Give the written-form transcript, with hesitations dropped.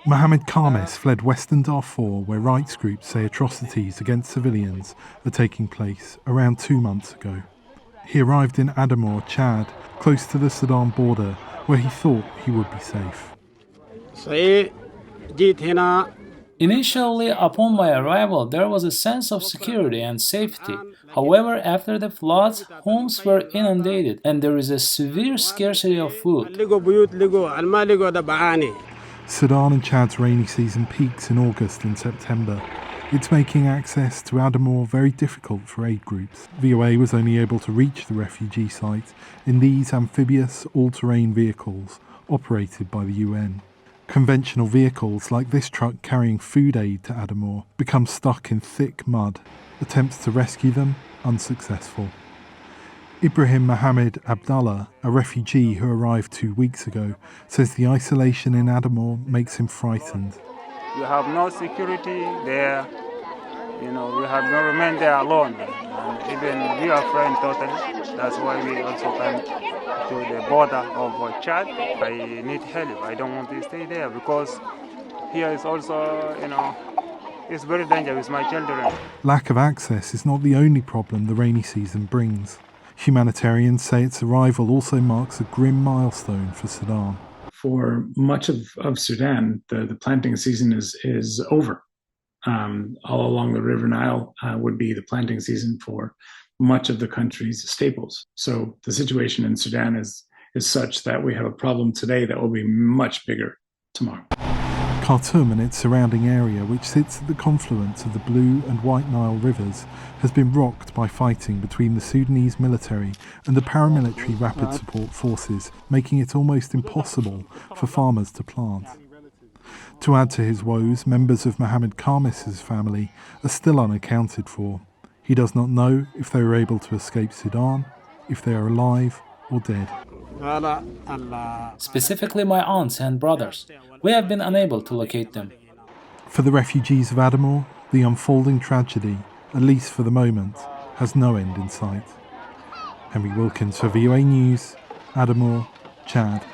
Mohamed Khamis fled western Darfur, where rights groups say atrocities against civilians are taking place, around 2 months ago. He arrived in Adamor, Chad, close to the Sudan border, where he thought he would be safe. Initially, upon my arrival, there was a sense of security and safety. However, after the floods, homes were inundated and there is a severe scarcity of food. Sudan and Chad's rainy season peaks in August and September. It's making access to Adamor very difficult for aid groups. VOA was only able to reach the refugee site in these amphibious, all-terrain vehicles operated by the UN. Conventional vehicles like this truck carrying food aid to Adamor become stuck in thick mud. Attempts to rescue them unsuccessful. Ibrahim Mohammed Abdallah, a refugee who arrived 2 weeks ago, says the isolation in Adamor makes him frightened. We have no security there. We have no remain there alone. And even we are afraid totally. That's why we also come to the border of Chad. I need help. I don't want to stay there because here is also, it's very dangerous with my children. Lack of access is not the only problem the rainy season brings. Humanitarians say its arrival also marks a grim milestone for Sudan. For much of Sudan, the planting season is over. All along the River Nile would be the planting season for much of the country's staples. So the situation in Sudan is such that we have a problem today that will be much bigger tomorrow. Khartoum and its surrounding area, which sits at the confluence of the Blue and White Nile rivers, has been rocked by fighting between the Sudanese military and the paramilitary Rapid Support Forces, making it almost impossible for farmers to plant. To add to his woes, members of Mohamed Khamis's family are still unaccounted for. He does not know if they were able to escape Sudan, if they are alive or dead. Specifically my aunts and brothers. We have been unable to locate them. For the refugees of Adamor, the unfolding tragedy, at least for the moment, has no end in sight. Henry Wilkins for VOA News, Adamor, Chad.